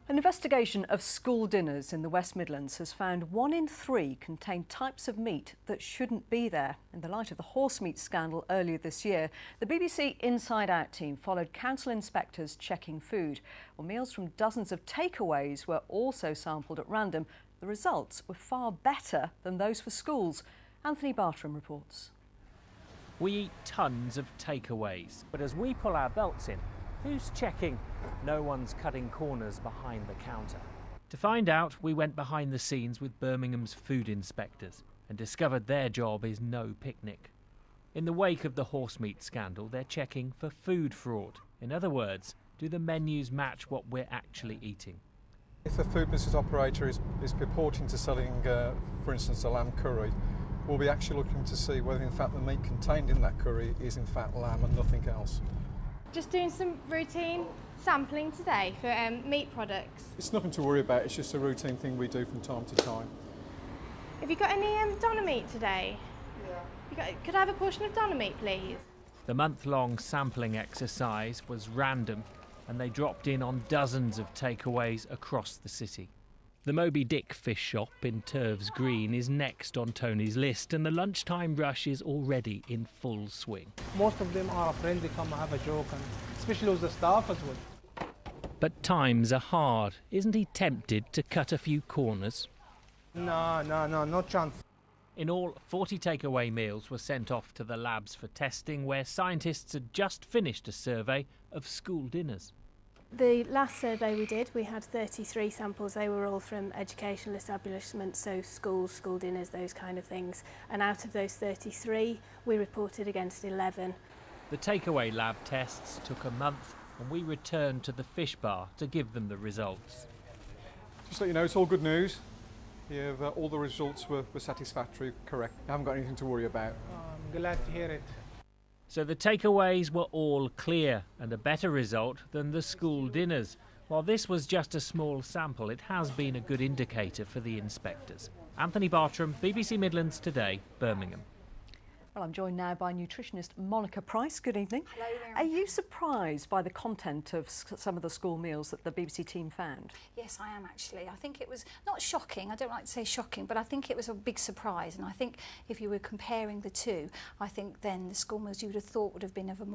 An investigation of school dinners in the West Midlands has found 1 in 3 contain types of meat that shouldn't be there. In the light of the horse meat scandal earlier this year, the BBC Inside Out team followed council inspectors checking food. Well, meals from dozens of takeaways were also sampled at random. The results were far better than those for schools. Anthony Bartram reports. We eat tons of takeaways, but as we pull our belts in, who's checking? No one's cutting corners behind the counter. To find out, we went behind the scenes with Birmingham's food inspectors and discovered their job is no picnic. In the wake of the horse meat scandal, they're checking for food fraud. In other words, do the menus match what we're actually eating? If a food business operator is purporting to selling, for instance, a lamb curry, we'll be actually looking to see whether in fact the meat contained in that curry is in fact lamb and nothing else. Just doing some routine sampling today for meat products. It's nothing to worry about, it's just a routine thing we do from time to time. Have you got any doner meat today? Yeah. Could I have a portion of doner meat, please? The month-long sampling exercise was random and they dropped in on dozens of takeaways across the city. The Moby Dick fish shop in Turves Green is next on Tony's list, and the lunchtime rush is already in full swing. Most of them are friendly, come and have a joke, and especially with the staff as well. But times are hard. Isn't he tempted to cut a few corners? No chance. In all, 40 takeaway meals were sent off to the labs for testing, where scientists had just finished a survey of school dinners. The last survey we did, we had 33 samples. They were all from educational establishments, so schools, school dinners, those kind of things. And out of those 33, we reported against 11. The takeaway lab tests took a month, and we returned to the fish bar to give them the results. Just to let you know, it's all good news. All the results were satisfactory, correct. I haven't got anything to worry about. I'm glad to hear it. So the takeaways were all clear and a better result than the school dinners. While this was just a small sample, it has been a good indicator for the inspectors. Anthony Bartram, BBC Midlands Today, Birmingham. Well, I'm joined now by nutritionist Monica Price. Good evening. Hello there. Are you surprised by the content of some of the school meals that the BBC team found? Yes, I am actually. I think it was not shocking. I don't like to say shocking, but I think it was a big surprise. And I think if you were comparing the two, I think then the school meals you would have thought would have been of a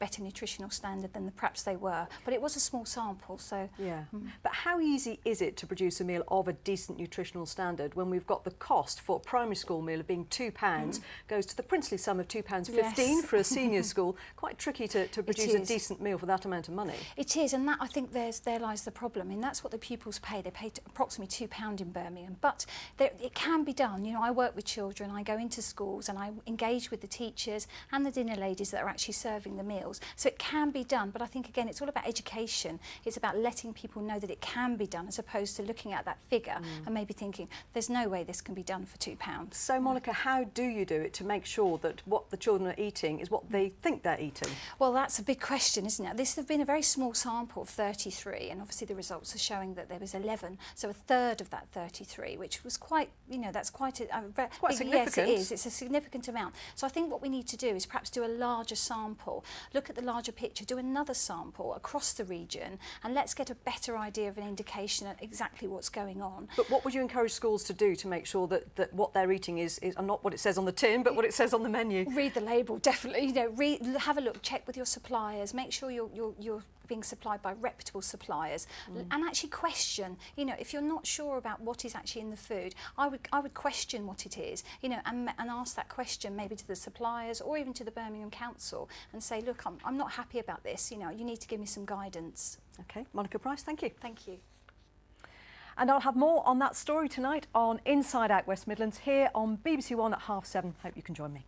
better nutritional standard than perhaps they were. But it was a small sample, so... Yeah. But how easy is it to produce a meal of a decent nutritional standard when we've got the cost for a primary school meal of being £2, goes to the princely sum of £2.15 for a senior school? Quite tricky to produce a decent meal for that amount of money. It is, and that I think there lies the problem. I mean, that's what the pupils pay. They pay approximately £2 in Birmingham, but it can be done. You know, I work with children, I go into schools and I engage with the teachers and the dinner ladies that are actually serving the meals. So it can be done, but I think again it's all about education. It's about letting people know that it can be done, as opposed to looking at that figure and maybe thinking there's no way this can be done for £2. So Monica, how do you do it to make sure that what the children are eating is what they think they're eating? Well, that's a big question, isn't it? This has been a very small sample of 33, and obviously the results are showing that there was 11, so a third of that 33, which was quite, you know, that's quite significant. Yes, it is. It's a significant amount. So I think what we need to do is perhaps do a larger sample, look at the larger picture, do another sample across the region, and let's get a better idea of an indication of exactly what's going on. But what would you encourage schools to do to make sure that what they're eating is not what it says on the tin, but what it says on the menu? Read the label, definitely. You know, have a look, check with your suppliers, make sure you're being supplied by reputable suppliers, and actually question. You know, if you're not sure about what is actually in the food, I would question what it is. You know, and ask that question maybe to the suppliers or even to the Birmingham Council and say, look, I'm not happy about this. You know, you need to give me some guidance. Okay, Monica Price, thank you. Thank you. And I'll have more on that story tonight on Inside Out West Midlands here on BBC One at 7:30. Hope you can join me.